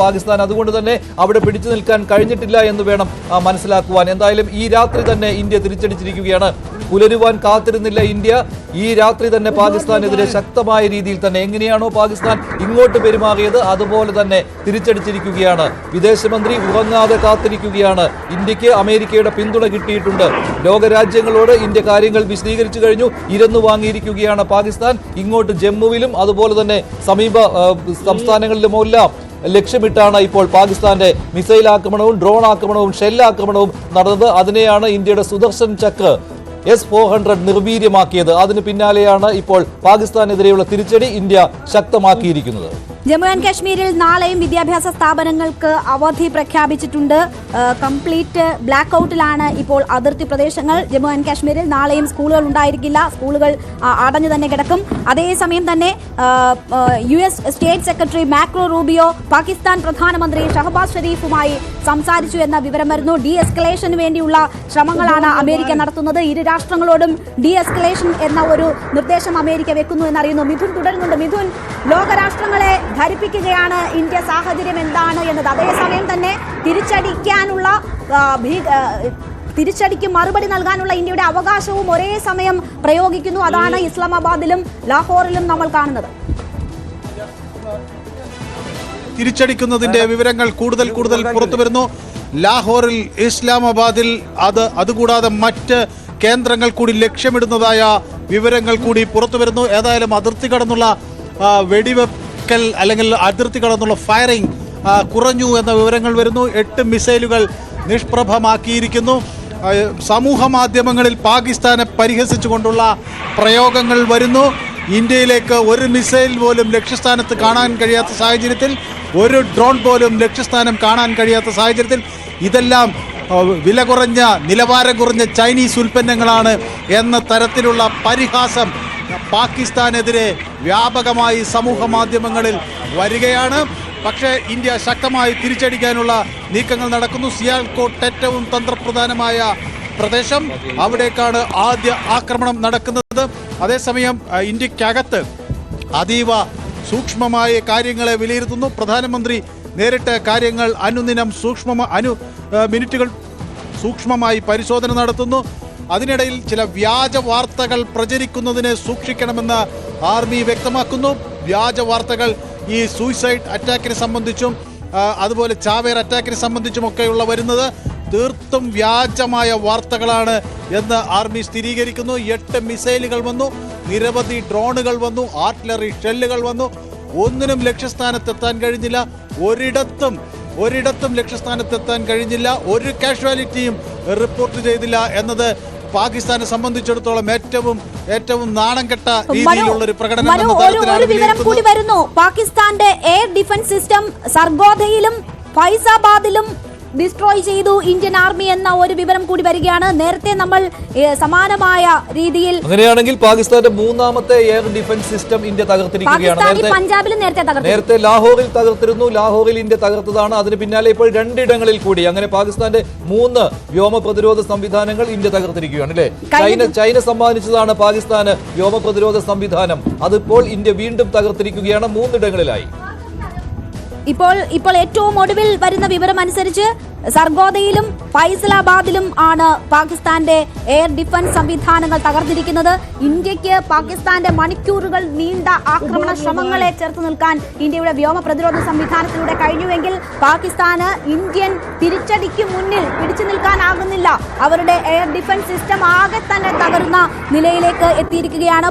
പാകിസ്ഥാൻ അതുകൊണ്ട് തന്നെ അവിടെ പിടിച്ചു നിൽക്കാൻ കഴിഞ്ഞിട്ടില്ല എന്ന് വേണം മനസ്സിലാക്കുവാൻ. എന്തായാലും ഈ രാത്രി തന്നെ ഇന്ത്യ തിരിച്ചടിച്ചിരിക്കുകയാണ്. പുലരുവാൻ കാത്തിരുന്നില്ല ഇന്ത്യ. ഈ രാത്രി തന്നെ പാകിസ്ഥാനെതിരെ ശക്തമായ രീതിയിൽ തന്നെ എങ്ങനെയാണോ പാകിസ്ഥാൻ ഇങ്ങോട്ട് പെരുമാറിയത് അതുപോലെ തന്നെ തിരിച്ചടിച്ചിരിക്കുകയാണ്. വിദേശമന്ത്രി ഉറങ്ങാതെ കാത്തിരിക്കുകയാണ്. ഇന്ത്യക്ക് അമേരിക്കയുടെ പിന്തുണ കിട്ടിയിട്ടുണ്ട്. ലോകരാജ്യങ്ങളോട് ഇന്ത്യ കാര്യങ്ങൾ വിശദീകരിച്ചു കഴിഞ്ഞു. ഇരന്നു വാങ്ങിയിരിക്കുകയാണ് പാകിസ്ഥാൻ. ഇങ്ങോട്ട് ജമ്മുവിലും അതുപോലെ തന്നെ സമീപ സംസ്ഥാനങ്ങളിലുമെല്ലാം ലക്ഷ്യമിട്ടാണ് ഇപ്പോൾ പാകിസ്ഥാന്റെ മിസൈൽ ആക്രമണവും ഡ്രോൺ ആക്രമണവും ഷെല്ലാക്രമണവും നടന്നത്. അതിനെയാണ് ഇന്ത്യയുടെ സുദർശൻ ചക്ര S-400 നിർവീര്യമാക്കിയത്. അതിന് പിന്നാലെയാണ് ഇപ്പോൾ പാകിസ്ഥാനെതിരെയുള്ള തിരിച്ചടി ഇന്ത്യ ശക്തമാക്കിയിരിക്കുന്നത്. ജമ്മു ആൻഡ് കാശ്മീരിൽ നാളെയും വിദ്യാഭ്യാസ സ്ഥാപനങ്ങൾക്ക് അവധി പ്രഖ്യാപിച്ചിട്ടുണ്ട്. കംപ്ലീറ്റ് ബ്ലാക്ക് ഔട്ടിലാണ് ഇപ്പോൾ അതിർത്തി പ്രദേശങ്ങൾ. ജമ്മു ആൻഡ് കാശ്മീരിൽ നാളെയും സ്കൂളുകൾ ഉണ്ടായിരിക്കില്ല. സ്കൂളുകൾ അടഞ്ഞു തന്നെ കിടക്കും. അതേസമയം തന്നെ US state secretary macro Rubio Pakistan പ്രധാനമന്ത്രി ഷഹബാസ് ഷെരീഫുമായി സംസാരിച്ചു എന്ന വിവരം വരുന്നു. ഡി എസ്കലേഷന് വേണ്ടിയുള്ള ശ്രമങ്ങളാണ് അമേരിക്ക നടത്തുന്നത്. ഇരു രാഷ്ട്രങ്ങളോടും ഡി എസ്കലേഷൻ എന്ന ഒരു നിർദ്ദേശം അമേരിക്ക വെക്കുന്നു എന്നറിയുന്നു. മിഥുൻ തുടരുന്നുണ്ട്. മിഥുൻ, ലോകരാഷ്ട്രങ്ങളെ ധരിപ്പിക്കുകയാണ് ഇന്ത്യ സാഹചര്യം എന്താണ് എന്നത്. അതേസമയം തന്നെ തിരിച്ചടിക്ക് മറുപടി നൽകാനുള്ള ഇന്ത്യയുടെ അവകാശവും ഒരേ സമയം പ്രയോഗിക്കുന്നു. അതാണ് ഇസ്ലാമാബാദിലും ലാഹോറിലും നമ്മൾ കാണുന്നത്. തിരിച്ചടിക്കുന്നതിന്റെ വിവരങ്ങൾ കൂടുതൽ പുറത്തു വരുന്നു. ലാഹോറിൽ, ഇസ്ലാമാബാദിൽ, അതുകൂടാതെ മറ്റ് കേന്ദ്രങ്ങൾ കൂടി ലക്ഷ്യമിടുന്നതായ വിവരങ്ങൾ കൂടി പുറത്തു വരുന്നു. ഏതായാലും അതിർത്തി കടന്നുള്ള വെടിവെക്കൽ അല്ലെങ്കിൽ അതിർത്തി കടന്നുള്ള ഫയറിംഗ് കുറഞ്ഞു എന്ന വിവരങ്ങൾ വരുന്നു. 8 മിസൈലുകൾ നിഷ്പ്രഭമാക്കിയിരിക്കുന്നു. സമൂഹ മാധ്യമങ്ങളിൽ പാകിസ്ഥാനെ പരിഹസിച്ചുകൊണ്ടുള്ള പ്രയോഗങ്ങൾ വരുന്നു. ഇന്ത്യയിലേക്ക് ഒരു മിസൈൽ പോലും ലക്ഷ്യസ്ഥാനത്ത് കാണാൻ കഴിയാത്ത സാഹചര്യത്തിൽ, ഒരു ഡ്രോൺ പോലും ലക്ഷ്യസ്ഥാനം കാണാൻ കഴിയാത്ത സാഹചര്യത്തിൽ ഇതെല്ലാം വില കുറഞ്ഞ, നിലവാരം കുറഞ്ഞ ചൈനീസ് ഉൽപ്പന്നങ്ങളാണ് എന്ന തരത്തിലുള്ള പരിഹാസം പാകിസ്ഥാനെതിരെ വ്യാപകമായി സമൂഹ മാധ്യമങ്ങളിൽ വരികയാണ്. പക്ഷേ ഇന്ത്യ ശക്തമായി തിരിച്ചടിക്കാനുള്ള നീക്കങ്ങൾ നടക്കുന്നു. സിയാൽകോട്ട് ഏറ്റവും തന്ത്രപ്രധാനമായ പ്രദേശം, അവിടേക്കാണ് ആദ്യ ആക്രമണം നടക്കുന്നത്. അതേസമയം ഇന്ത്യക്കകത്ത് അതീവ സൂക്ഷ്മമായ കാര്യങ്ങളെ വിലയിരുത്തുന്നു. പ്രധാനമന്ത്രി നേരിട്ട് കാര്യങ്ങൾ അനുദിനം മിനിറ്റുകൾ സൂക്ഷ്മമായി പരിശോധന നടത്തുന്നു. അതിനിടയിൽ ചില വ്യാജ വാർത്തകൾ പ്രചരിക്കുന്നതിനെ സൂക്ഷിക്കണമെന്ന് ആർമി വ്യക്തമാക്കുന്നു. വ്യാജ വാർത്തകൾ ഈ സൂയിസൈഡ് അറ്റാക്കിനെ സംബന്ധിച്ചും അതുപോലെ ചാവേർ അറ്റാക്കിനെ സംബന്ധിച്ചുമൊക്കെയുള്ള വരുന്നത് തീർത്തും വ്യാജമായ വാർത്തകളാണ് എന്ന് ആർമി സ്ഥിരീകരിക്കുന്നു. 8 മിസൈലുകൾ വന്നു, നിരവധി ഡ്രോണുകൾ വന്നു, ആർട്ടിലറി ഷെല്ലുകൾ വന്നു. ഒന്നിനും ലക്ഷ്യസ്ഥാനത്തെത്താൻ കഴിഞ്ഞില്ല. ഒരിടത്തും ലക്ഷ്യസ്ഥാനത്തെത്താൻ കഴിഞ്ഞില്ല. ഒരു കാഷ്വാലിറ്റിയും റിപ്പോർട്ട് ചെയ്തില്ല എന്നത് പാകിസ്ഥാനെ സംബന്ധിച്ചിടത്തോളം ഏറ്റവും നാണം കെട്ട രീതിയിലുള്ള ഒരു പ്രകടനം. പാകിസ്ഥാന്റെ എയർ ഡിഫൻസ് സിസ്റ്റം സർഗോധയിലും ഫൈസാബാദിലും ഡിസ്ട്രോയ് ചെയ്തു ഇന്ത്യൻ ആർമി എന്ന ഒരു വിവരം കൂടി വരികയാണ്. നേരത്തെ നമ്മൾ സമാനമായ രീതിയിൽ, അങ്ങനെയാണെങ്കിൽ പാകിസ്ഥാന്റെ മൂന്നാമത്തെ എയർ ഡിഫൻസ് സിസ്റ്റം ഇന്ത്യ തകർത്തിരിക്കുകയാണ്. പഞ്ചാബിലും നേരത്തെ ലാഹോറിൽ തകർത്തിരുന്നു. ലാഹോറിൽ ഇന്ത്യ തകർത്തതാണ്. അതിന് പിന്നാലെ ഇപ്പോൾ 2 ഇടങ്ങളിൽ കൂടി അങ്ങനെ പാകിസ്ഥാന്റെ 3 വ്യോമ പ്രതിരോധ സംവിധാനങ്ങൾ ഇന്ത്യ തകർത്തിരിക്കുകയാണ് അല്ലേ. ചൈന സമ്മാനിച്ചതാണ് പാകിസ്ഥാന് വ്യോമ പ്രതിരോധ സംവിധാനം. അതിപ്പോൾ ഇന്ത്യ വീണ്ടും തകർത്തിരിക്കുകയാണ് 3 ഇടങ്ങളിലായി. ഇപ്പോൾ ഏറ്റവും ഒടുവിൽ വരുന്ന വിവരം അനുസരിച്ച് സർഗോദയിലും ഫൈസലാബാദിലും ആണ് പാകിസ്ഥാന്റെ എയർ ഡിഫൻസ് സംവിധാനങ്ങൾ തകർത്തിരിക്കുന്നത്. ഇന്ത്യക്ക് പാകിസ്ഥാന്റെ മണിക്കൂറുകൾ നീണ്ട ആക്രമണ ശ്രമങ്ങളെ ചെറുത്തു നിൽക്കാൻ ഇന്ത്യയുടെ വ്യോമ പ്രതിരോധ സംവിധാനത്തിലൂടെ കഴിഞ്ഞുവെങ്കിൽ പാകിസ്ഥാന് ഇന്ത്യൻ തിരിച്ചടിക്ക് മുന്നിൽ പിടിച്ചു നിൽക്കാനാകുന്നില്ല. അവരുടെ എയർ ഡിഫൻസ് സിസ്റ്റം ആകെ തന്നെ തകർന്ന നിലയിലേക്ക് എത്തിയിരിക്കുകയാണ്.